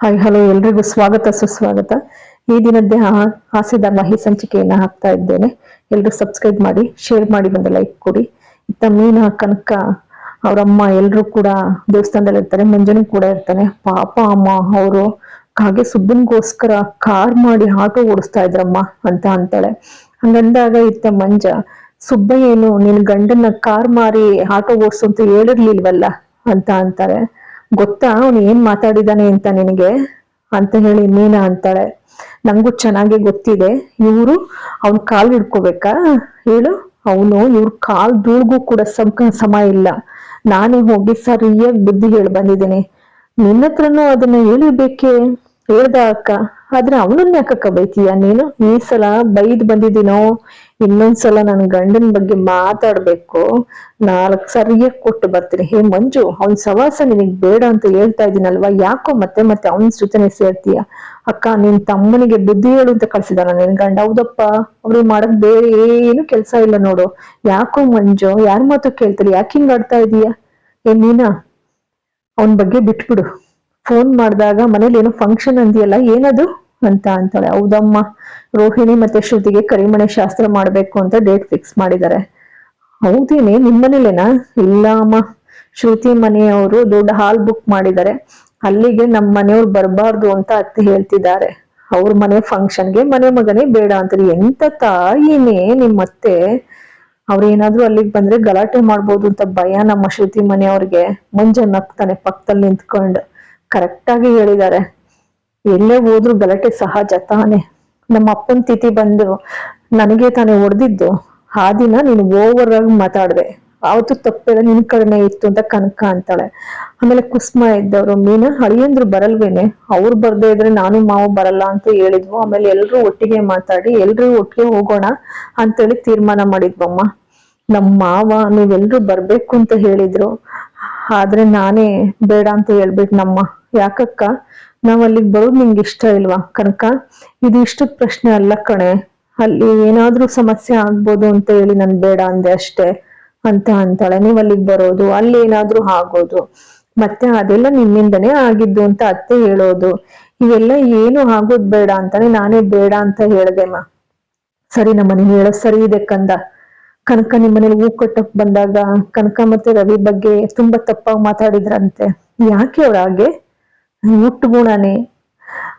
Hi hello ಎಲ್ರಿಗೂ ಸ್ವಾಗತ ಸುಸ್ವಾಗತ. ಈ ದಿನದ್ದೇ ಹಾಸ್ಯಧಾರಾವಾಹಿ ಸಂಚಿಕೆಯನ್ನ ಹಾಕ್ತಾ ಇದ್ದೇನೆ. ಎಲ್ರು ಸಬ್ಸ್ಕ್ರೈಬ್ ಮಾಡಿ, ಶೇರ್ ಮಾಡಿ, ಬಂದು ಲೈಕ್ ಕೊಡಿ. ಇತ್ತ ಮೀನಾ, ಕನಕ, ಅವರಮ್ಮ ಎಲ್ರು ಕೂಡ ದೇವಸ್ಥಾನದಲ್ಲಿ ಇರ್ತಾರೆ. ಮಂಜನು ಕೂಡ ಇರ್ತಾನೆ. ಪಾಪ ಅಮ್ಮ ಅವರು ಕಾಗೆ ಸುಬ್ಬನ್ಗೋಸ್ಕರ ಕಾರ್ ಮಾಡಿ ಆಟೋ ಓಡಿಸ್ತಾ ಇದ್ರಮ್ಮ ಅಂತ ಅಂತಾಳೆ. ಹಂಗಂದಾಗ ಇತ್ತ ಮಂಜ, ಸುಬ್ಬ ಏನು ನಿನ್ ಗಂಡನ ಕಾರ್ ಮಾರಿ ಆಟೋ ಓಡಿಸು ಅಂತ ಹೇಳಿರ್ಲಿಲ್ವಲ್ಲ ಅಂತ ಅಂತಾರೆ. ಗೊತ್ತಾ ಅವನು ಏನ್ ಮಾತಾಡಿದಾನೆ ಅಂತ ನಿನಗೆ ಅಂತ ಹೇಳಿ ಮೀನಾ ಅಂತಾಳೆ. ನಂಗೂ ಚೆನ್ನಾಗಿ ಗೊತ್ತಿದೆ. ಇವ್ರು ಅವ್ನ್ ಕಾಲ್ ಹಿಡ್ಕೋಬೇಕಾ ಹೇಳು? ಅವನು ಇವ್ರ ಕಾಲ್ ಧೂಳ್ಗೂ ಕೂಡ ಸಮ ಇಲ್ಲ. ನಾನೇ ಹೋಗಿ ಸರಿಯಾಗಿ ಬುದ್ಧಿ ಹೇಳಿ ಬಂದಿದ್ದೇನೆ. ನಿನ್ನತ್ರನು ಅದನ್ನ ಹೇಳಿರ್ಬೇಕೆ, ಹೇಳ್ದ ಅಕ್ಕ. ಆದ್ರೆ ಅವನನ್ನ ಯಾಕಕ್ಕ ಬೈತೀಯ ನೀನು? ಈ ಸಲ ಬೈದ್ ಬಂದಿದ್ದೀನೋ, ಇನ್ನೊಂದ್ಸಲ ನನ್ ಗಂಡನ ಬಗ್ಗೆ ಮಾತಾಡ್ಬೇಕು, 4 ಸರಿಯಾಗಿ ಕೊಟ್ಟು ಬರ್ತೀನಿ. ಹೇ ಮಂಜು, ಅವ್ನ್ ಸವಾಸ ನಿನಗ್ ಬೇಡ ಅಂತ ಹೇಳ್ತಾ ಇದೀನಲ್ವಾ, ಯಾಕೋ ಮತ್ತೆ ಮತ್ತೆ ಅವನ ಜೊತೆನೆ ಸೇರ್ತೀಯ? ಅಕ್ಕ, ನಿನ್ ತಮ್ಮನಿಗೆ ಬುದ್ಧಿ ಹೇಳು ಅಂತ ಕಳ್ಸಿದಾನ ನಿನ್ ಗಂಡ? ಹೌದಪ್ಪ, ಅವ್ರಿಗೆ ಮಾಡಕ್ ಬೇರೆ ಏನು ಕೆಲ್ಸ ಇಲ್ಲ ನೋಡು. ಯಾಕೋ ಮಂಜು, ಯಾರ ಮಾತು ಕೇಳ್ತಾರೆ? ಯಾಕೆ ಹಿಂಗ್ ಆಡ್ತಾ ಇದೀಯ? ಏ ಮೀನಾ, ಅವನ್ ಬಗ್ಗೆ ಬಿಟ್ಬಿಡು. ಫೋನ್ ಮಾಡಿದಾಗ ಮನೇಲಿ ಏನೋ ಫಂಕ್ಷನ್ ಅಂದಿಯಲ್ಲ, ಏನದು ಅಂತ ಅಂತಾಳೆ. ಹೌದಮ್ಮ, ರೋಹಿಣಿ ಮತ್ತೆ ಶ್ರುತಿಗೆ ಕರಿಮಣೆ ಶಾಸ್ತ್ರ ಮಾಡ್ಬೇಕು ಅಂತ ಡೇಟ್ ಫಿಕ್ಸ್ ಮಾಡಿದ್ದಾರೆ. ಹೌದೇನೆ, ನಿಮ್ಮನೇಲೇನಾ? ಇಲ್ಲ ಅಮ್ಮ, ಶ್ರುತಿ ಮನೆಯವರು ದೊಡ್ಡ ಹಾಲ್ ಬುಕ್ ಮಾಡಿದ್ದಾರೆ. ಅಲ್ಲಿಗೆ ನಮ್ಮ ಮನೆಯವ್ರು ಬರಬಾರ್ದು ಅಂತ ಅತ್ತೆ ಹೇಳ್ತಿದ್ದಾರೆ. ಅವ್ರ ಮನೆ ಫಂಕ್ಷನ್ಗೆ ಮನೆ ಮಗನೇ ಬೇಡ ಅಂತಾರೆ. ಎಂತ ತಾಯಿನೇ ನಿಮ್ಮತ್ತೆ! ಅವ್ರೇನಾದ್ರೂ ಅಲ್ಲಿಗೆ ಬಂದ್ರೆ ಗಲಾಟೆ ಮಾಡ್ಬೋದು ಅಂತ ಭಯ ನಮ್ಮ ಶ್ರುತಿ ಮನೆಯವ್ರಿಗೆ. ಮುಂಜೆ ನಗ್ತಾನೆ ಪಕ್ಕದಲ್ಲಿ ನಿಂತ್ಕೊಂಡು. ಕರೆಕ್ಟ್ ಆಗಿ ಹೇಳಿದ್ದಾರೆ. ಎಲ್ಲೇ ಹೋದ್ರು ಗಲಾಟೆ ಸಹಜ ತಾನೆ. ನಮ್ಮ ಅಪ್ಪನ ತಿಥಿ ಬಂದು ನನಗೆ ತಾನೇ ಹೊಡೆದಿದ್ದು. ಆ ದಿನ ನೀನು ಓವರ್ ಆಗಿ ಮಾತಾಡ್ದೆ, ಅವತ್ತು ತಪ್ಪೆಲ್ಲ ನಿನ್ ಕಡೆನೆ ಇತ್ತು ಅಂತ ಕನಕ ಅಂತಾಳೆ. ಆಮೇಲೆ ಕುಸುಮ ಇದ್ದವ್ರು, ಮೀನಾ ಅಳಿಯಂದ್ರು ಬರಲ್ವೇನೆ? ಅವ್ರು ಬರ್ದೇ ಇದ್ರೆ ನಾನು ಮಾವು ಬರಲ್ಲ ಅಂತ ಹೇಳಿದ್ವು. ಆಮೇಲೆ ಎಲ್ರು ಒಟ್ಟಿಗೆ ಮಾತಾಡಿ ಎಲ್ರು ಒಟ್ಟಿಗೆ ಹೋಗೋಣ ಅಂತೇಳಿ ತೀರ್ಮಾನ ಮಾಡಿದ್ವಮ್ಮ. ನಮ್ಮ ಮಾವ ನೀವೆಲ್ರು ಬರ್ಬೇಕು ಅಂತ ಹೇಳಿದ್ರು, ಆದ್ರೆ ನಾನೇ ಬೇಡ ಅಂತ ಹೇಳ್ಬಿಟ್ನಮ್ಮ. ಯಾಕಕ್ಕ? ನಾವ್ ಅಲ್ಲಿಗೆ ಬರೋದು ನಿಂಗೆ ಇಷ್ಟ ಇಲ್ವಾ ಕನಕ? ಇದು ಇಷ್ಟದ ಪ್ರಶ್ನೆ ಅಲ್ಲ ಕಣೆ. ಅಲ್ಲಿ ಏನಾದ್ರೂ ಸಮಸ್ಯೆ ಆಗ್ಬೋದು ಅಂತ ಹೇಳಿ ನನ್ ಬೇಡ ಅಂದೆ ಅಷ್ಟೇ ಅಂತ ಅಂತಾಳೆ. ನೀವ್ ಅಲ್ಲಿಗೆ ಬರೋದು, ಅಲ್ಲಿ ಏನಾದ್ರೂ ಆಗೋದು, ಮತ್ತೆ ಅದೆಲ್ಲ ನಿಮ್ಮಿಂದನೇ ಆಗಿದ್ದು ಅಂತ ಅತ್ತೆ ಹೇಳೋದು, ಇವೆಲ್ಲ ಏನು ಆಗೋದ್ ಬೇಡ ಅಂತಾನೆ ನಾನೇ ಬೇಡ ಅಂತ ಹೇಳ್ದೆಮ್ಮ. ಸರಿ, ನಮ್ಮನೆ ಹೇಳೋದ್ ಸರಿ ಇದೆ ಕಂದ. ಕನಕ ನಿಮ್ಮನೇಲಿ ಹೂ ಕಟ್ಟಕ್ ಬಂದಾಗ ಕನಕ ಮತ್ತೆ ರವಿ ಬಗ್ಗೆ ತುಂಬಾ ತಪ್ಪಾಗಿ ಮಾತಾಡಿದ್ರಂತೆ. ಯಾಕೆ ಅವ್ರ ಹಾಗೆ? ಹುಟ್ಟು ಗುಣನೇ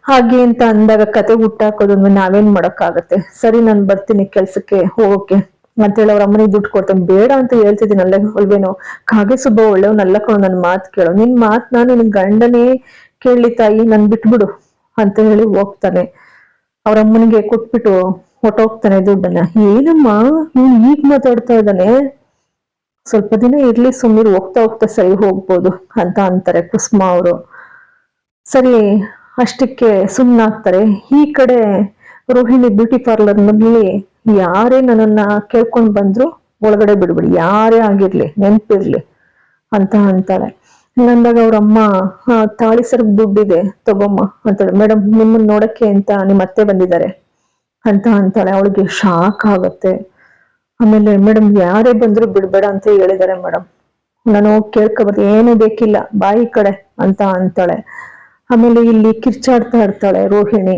ಹಾಗೆ ಅಂತ ಅಂದಾಗ ಕತೆ ಹುಟ್ಟಾಕೋದನ್ನ ನಾವೇನ್ ಮಾಡಕ್ಕಾಗತ್ತೆ? ಸರಿ, ನಾನ್ ಬರ್ತೀನಿ ಕೆಲ್ಸಕ್ಕೆ ಹೋಗೋಕೆ ಅಂತೇಳಿ ಅವ್ರ ಅಮ್ಮನಿಗೆ ದುಡ್ಡು ಕೊಡ್ತೇನೆ. ಬೇಡ ಅಂತ ಹೇಳ್ತಿದ್ದೀನಲ್ಲ ಅಲ್ವೇನೋ? ಕಾಗೆ ಸುಬ್ಬ ಒಳ್ಳೆವ್ನಲ್ಲ ಕಣೋ, ನನ್ ಮಾತ್ ಕೇಳೋ. ನಿನ್ ಮಾತ್ನ ನಿನ್ ಗಂಡನೇ ಕೇಳಲಿ ತಾಯಿ, ನನ್ ಬಿಟ್ಬಿಡು ಅಂತ ಹೇಳಿ ಹೋಗ್ತಾನೆ. ಅವ್ರ ಅಮ್ಮನಿಗೆ ಕೊಟ್ಬಿಟ್ಟು ಹೊಟ್ಟೋಗ್ತಾನೆ ದುಡ್ಡನ್ನ. ಏನಮ್ಮ ಇವ್ನು ಈಗ ಮಾತಾಡ್ತಾ ಇದ್ದಾನೆ, ಸ್ವಲ್ಪ ದಿನ ಇರ್ಲಿ ಸುಮ್ಮನೆ, ಹೋಗ್ತಾ ಹೋಗ್ತಾ ಸರಿ ಹೋಗ್ಬೋದು ಅಂತ ಅಂತಾರೆ ಕುಸುಮ ಅವರು. ಸರಿ, ಅಷ್ಟಕ್ಕೆ ಸುಮ್ಮನಾಗ್ತಾರೆ. ಈ ಕಡೆ ರೋಹಿಣಿ ಬ್ಯೂಟಿ ಪಾರ್ಲರ್ ನಲ್ಲಿ ಯಾರೇ ನನ್ನನ್ನ ಕೇಳ್ಕೊಂಡ್ ಬಂದ್ರು ಒಳಗಡೆ ಬಿಡ್ಬಿಡಿ, ಯಾರೇ ಆಗಿರ್ಲಿ ನೆನ್ಪಿರ್ಲಿ ಅಂತ ಅಂತಾಳೆ. ಹಂಗಂದಾಗ ಅವ್ರಮ್ಮ, ತಾಳಿ ಸರ್ಗ್ ದುಡ್ಡಿದೆ ತಗೊಮ್ಮ ಅಂತಾಳೆ. ಮೇಡಮ್, ನಿಮ್ಮನ್ನ ನೋಡಕ್ಕೆ ಅಂತ ನಿಮ್ಮ ಅತ್ತೆ ಬಂದಿದ್ದಾರೆ ಅಂತ ಅಂತಾಳೆ. ಅವಳಿಗೆ ಶಾಕ್ ಆಗತ್ತೆ. ಆಮೇಲೆ, ಮೇಡಮ್ ಯಾರೇ ಬಂದ್ರು ಬಿಡ್ಬೇಡ ಅಂತ ಹೇಳಿದಾರೆ ಮೇಡಮ್, ನಾನು ಕೇಳ್ಕೊಬರ್ತೀನಿ, ಏನು ಬೇಕಿಲ್ಲ ಬಾಯಿ ಕಡೆ ಅಂತ ಅಂತಾಳೆ. ಆಮೇಲೆ ಇಲ್ಲಿ ಕಿರ್ಚಾಡ್ತಾ ಇರ್ತಾಳೆ ರೋಹಿಣಿ.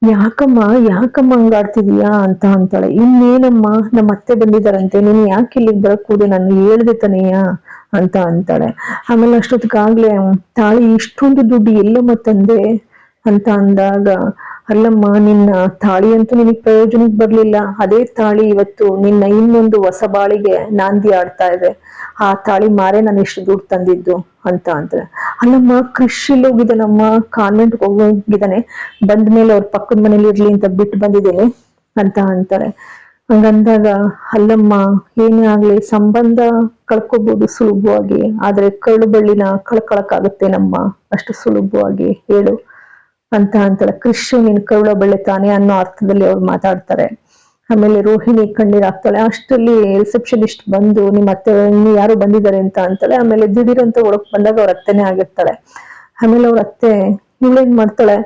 ಯಾಕಮ್ಮ ಯಾಕಮ್ಮ ಹಂಗಾಡ್ತಿದೀಯಾ ಅಂತ ಅಂತಾಳೆ. ಇನ್ನೇನಮ್ಮ, ನಮ್ಮ ಅತ್ತೆ ಬಂದಿದಾರಂತೆ, ನೀನ್ ಯಾಕೆ ಇಲ್ಲಿಗೆ ಬರಕ್ ಹೋದೆ, ನಾನು ಹೇಳ್ದೆ ತಾನೆಯಾ ಅಂತ ಅಂತಾಳೆ. ಆಮೇಲೆ ಅಷ್ಟೊತ್ತಿಗಾಗ್ಲೇ, ತಾಳಿ ಇಷ್ಟೊಂದು ದುಡ್ಡು ಎಲ್ಲಮ್ಮ ತಂದೆ ಅಂತ ಅಂದಾಗ, ಅಲ್ಲಮ್ಮ ನಿನ್ನ ತಾಳಿ ಅಂತೂ ನಿನಗ್ ಪ್ರಯೋಜನಕ್ಕೆ ಬರ್ಲಿಲ್ಲ. ಅದೇ ತಾಳಿ ಇವತ್ತು ನಿನ್ನ ಇನ್ನೊಂದು ಹೊಸ ಬಾಳಿಗೆ ನಾಂದಿ ಆಡ್ತಾ ಇದೆ. ಆ ತಾಳಿ ಮಾರೇ ನಾನು ಇಷ್ಟು ದುಡ್ಡು ತಂದಿದ್ದು ಅಂತ ಅಂತಾರೆ. ಅಲ್ಲಮ್ಮ, ಕೃಷಿಲಿ ಹೋಗಿದ್ದಾನಮ್ಮ, ಕಾನ್ವೆಂಟ್ ಹೋಗಿದ್ದಾನೆ, ಬಂದ್ಮೇಲೆ ಅವ್ರ ಪಕ್ಕದ ಮನೇಲಿ ಇರ್ಲಿ ಅಂತ ಬಿಟ್ಟು ಬಂದಿದ್ದೇನೆ ಅಂತ ಅಂತಾರೆ. ಹಂಗಂದಾಗ, ಅಲ್ಲಮ್ಮ ಏನೇ ಆಗ್ಲಿ ಸಂಬಂಧ ಕಳ್ಕೊಬಹುದು ಸುಲಭವಾಗಿ, ಆದ್ರೆ ಕಳ್ಳು ಬಳ್ಳಿನ ಕಳ್ಕೊಳಕ್ಕಾಗತ್ತೇನಮ್ಮ ಅಷ್ಟು ಸುಲಭವಾಗಿ ಹೇಳು ಅಂತ ಅಂತಾಳೆ. ಕೃಷಿ ನಿನ್ ಕರುಳ ಬಳ್ಳೆ ತಾನೆ ಅನ್ನೋ ಅರ್ಥದಲ್ಲಿ ಅವ್ರು ಮಾತಾಡ್ತಾರೆ. ಆಮೇಲೆ ರೋಹಿಣಿ ಕಣ್ಣೀರಾಗ್ತಾಳೆ. ಅಷ್ಟರಲ್ಲಿ ರಿಸೆಪ್ಷನಿಸ್ಟ್ ಬಂದು, ನಿಮ್ಮ ಅತ್ತೆ ಇನ್ನು ಯಾರು ಬಂದಿದ್ದಾರೆ ಅಂತ ಅಂತಾಳೆ. ಆಮೇಲೆ ದಿಢೀರಂತ ಒಳಗ್ ಬಂದಾಗ ಅವ್ರ ಅತ್ತೆನೇ ಆಗಿರ್ತಾಳೆ. ಆಮೇಲೆ ಅವ್ರ ಅತ್ತೆ ಇವಳೇನ್ ಮಾಡ್ತಾಳೆ,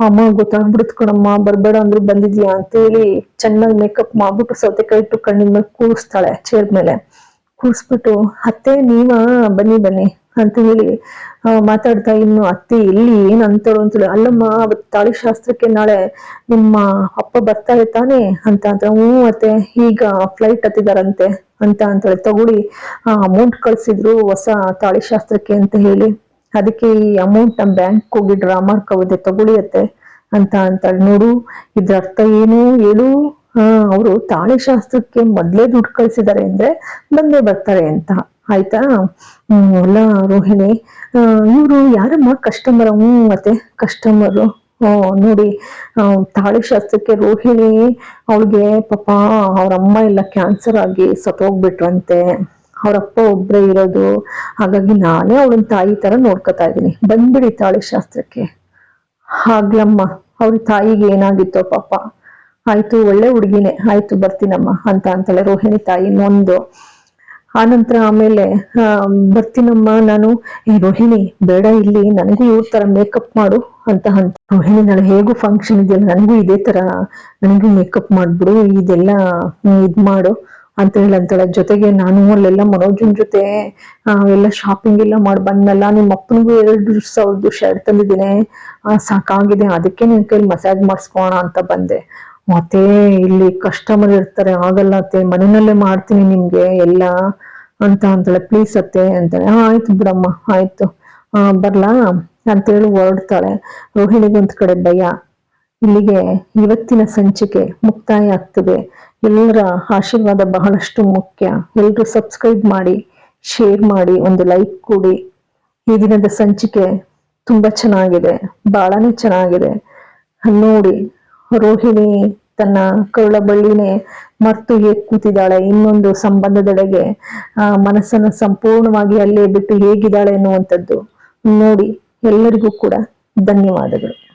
ಅಮ್ಮ ಗೊತ್ತಾಗ್ಬಿಡುತ್ ಕಣಮ್ಮ, ಬರ್ಬೇಡ ಅಂದ್ರು ಬಂದಿದ್ಯಾ ಅಂತೇಳಿ ಚೆನ್ನಾಗಿ ಮೇಕಪ್ ಮಾಡ್ಬಿಟ್ಟು ಸೌತೆಕಾಯಿ ಇಟ್ಟು ಕಣ್ಣಿನ ಮೇಲೆ ಕೂರಿಸ್ತಾಳೆ, ಚೇರ್ ಮೇಲೆ ಕೂರಿಸ್ಬಿಟ್ಟು, ಅತ್ತೆ ನೀವಾ ಬನ್ನಿ ಬನ್ನಿ ಅಂತ ಹೇಳಿ ಮಾತಾಡ್ತಾ ಇನ್ನು ಅತ್ತೆ ಎಲ್ಲಿ ಏನ್ ಅಂತಾಳು ಅಂತೇಳಿ, ಅಲ್ಲಮ್ಮ ಅವತ್ತು ತಾಳಿ ಶಾಸ್ತ್ರಕ್ಕೆ ನಾಳೆ ನಿಮ್ಮ ಅಪ್ಪ ಬರ್ತಾರೆ ತಾನೆ ಅಂತ ಹ್ಞೂ ಅತ್ತೆ ಈಗ ಫ್ಲೈಟ್ ಹತ್ತಿದಾರಂತೆ ಅಂತ ಅಂತೇಳಿ, ತಗೊಳ್ಳಿ ಅಮೌಂಟ್ ಕಳ್ಸಿದ್ರು ಹೊಸ ತಾಳಿ ಶಾಸ್ತ್ರಕ್ಕೆ ಅಂತ ಹೇಳಿ, ಅದಕ್ಕೆ ಈ ಅಮೌಂಟ್ ನಮ್ ಬ್ಯಾಂಕ್ ಹೋಗಿ ಡ್ರಾ ಮಾಡ್ಕೋಬೋದೆ, ತಗೊಳ್ಳಿ ಅತ್ತೆ ಅಂತ ಅಂತಾಳೆ. ನೋಡು ಇದ್ರ ಅರ್ಥ ಏನು ಹೇಳು? ಅವರು ತಾಳಿ ಶಾಸ್ತ್ರಕ್ಕೆ ಮೊದ್ಲೇ ದುಡ್ಡು ಕಳ್ಸಿದ್ದಾರೆ ಅಂದ್ರೆ ಬಂದೇ ಬರ್ತಾರೆ ಅಂತ. ಆಯ್ತಾ? ಅಲ್ಲ ರೋಹಿಣಿ, ಇವ್ರು ಯಾರಮ್ಮ ಕಸ್ಟಮರ್? ಮತ್ತೆ ಕಸ್ಟಮರು ನೋಡಿ, ತಾಳಿ ಶಾಸ್ತ್ರಕ್ಕೆ ರೋಹಿಣಿ ಅವಳಿಗೆ ಪಾಪ ಅವ್ರ ಅಮ್ಮ ಎಲ್ಲ ಕ್ಯಾನ್ಸರ್ ಆಗಿ ಸತ್ತೋಗ್ಬಿಟ್ರಂತೆ, ಅವ್ರಪ್ಪ ಒಬ್ರೇ ಇರೋದು, ಹಾಗಾಗಿ ನಾನೇ ಅವಳನ್ನ ತಾಯಿ ತರ ನೋಡ್ಕೊತಾ ಇದ್ದೀನಿ, ಬಂದ್ಬಿಡಿ ತಾಳಿ ಶಾಸ್ತ್ರಕ್ಕೆ. ಆಗ್ಲಮ್ಮ, ಅವ್ರ ತಾಯಿಗೆ ಏನಾಗಿತ್ತೋ ಪಾಪ. ಆಯ್ತು, ಒಳ್ಳೆ ಹುಡುಗಿನೇ, ಆಯ್ತು ಬರ್ತೀನಮ್ಮ ಅಂತ ಅಂತಾಳೆ ರೋಹಿಣಿ ತಾಯಿ ನೊಂದು. ಆನಂತರ ಆಮೇಲೆ ಬರ್ತೀನಮ್ಮ ನಾನು. ರೋಹಿಣಿ ಬೇಡ, ಇಲ್ಲಿ ನನಗೂ ಇವ್ರ ತರ ಮೇಕಪ್ ಮಾಡು ಅಂತ ರೋಹಿಣಿ, ನಾಳೆ ಹೇಗೂ ಫಂಕ್ಷನ್ ಇದೆಯಲ್ಲ, ನನಗೂ ಇದೇ ತರ ನನಗೂ ಮೇಕಪ್ ಮಾಡ್ಬಿಡು, ಇದೆಲ್ಲ ಇದ್ ಮಾಡು ಅಂತ ಹೇಳಂತಾಳೆ. ಜೊತೆಗೆ ನಾನು ಅಲ್ಲೆಲ್ಲ ಮನೋಜನ್ ಜೊತೆ ಎಲ್ಲ ಶಾಪಿಂಗ್ ಎಲ್ಲ ಮಾಡಿ ಬಂದ್ನಲ್ಲ, ನಿಮ್ಮ ಅಪ್ಪನಿಗೂ 2,000 ಶರ್ಟ್ ತಂದಿದ್ದೀನಿ, ಸಾಕಾಗಿದೆ, ಅದಕ್ಕೆ ನಿನ್ ಕೈಲಿ ಮಸಾಜ್ ಮಾಡಿಸ್ಕೋಣ ಅಂತ ಬಂದೆ. ಮತ್ತೆ ಇಲ್ಲಿ ಕಸ್ಟಮರ್ ಇರ್ತಾರೆ, ಆಗಲ್ಲ ಅತ್ತೆ, ಮನೆಯಲ್ಲೇ ಮಾಡ್ತೀನಿ ನಿಮ್ಗೆ ಎಲ್ಲ ಅಂತ ಅಂತಾಳೆ. ಪ್ಲೀಸ್ ಅತ್ತೆ ಅಂತಾಳೆ. ಆಯ್ತು ಬಿಡಮ್ಮ, ಆಯ್ತು ಬರ್ಲಾ ಅಂತೇಳಿ ಹೊರಡ್ತಾಳೆ. ರೋಹಿಣಿಗೊಂದ್ ಕಡೆ ಭಯ. ಇಲ್ಲಿಗೆ ಇವತ್ತಿನ ಸಂಚಿಕೆ ಮುಕ್ತಾಯ ಆಗ್ತದೆ. ಎಲ್ಲರ ಆಶೀರ್ವಾದ ಬಹಳಷ್ಟು ಮುಖ್ಯ. ಎಲ್ರು ಸಬ್ಸ್ಕ್ರೈಬ್ ಮಾಡಿ, ಶೇರ್ ಮಾಡಿ, ಒಂದು ಲೈಕ್ ಕೊಡಿ. ಈ ದಿನದ ಸಂಚಿಕೆ ತುಂಬಾ ಚೆನ್ನಾಗಿದೆ, ಬಹಳನೇ ಚೆನ್ನಾಗಿದೆ. ನೋಡಿ, ರೋಹಿಣಿ ತನ್ನ ಕರುಳ ಬಳ್ಳಿನೇ ಮರ್ತು ಹೇಗ್ ಕೂತಿದ್ದಾಳೆ, ಇನ್ನೊಂದು ಸಂಬಂಧದೆಡೆಗೆ ಮನಸ್ಸನ್ನ ಸಂಪೂರ್ಣವಾಗಿ ಅಲ್ಲೇ ಬಿಟ್ಟು ಹೇಗಿದ್ದಾಳೆ ಎನ್ನುವಂಥದ್ದು ನೋಡಿ. ಎಲ್ಲರಿಗೂ ಕೂಡ ಧನ್ಯವಾದಗಳು.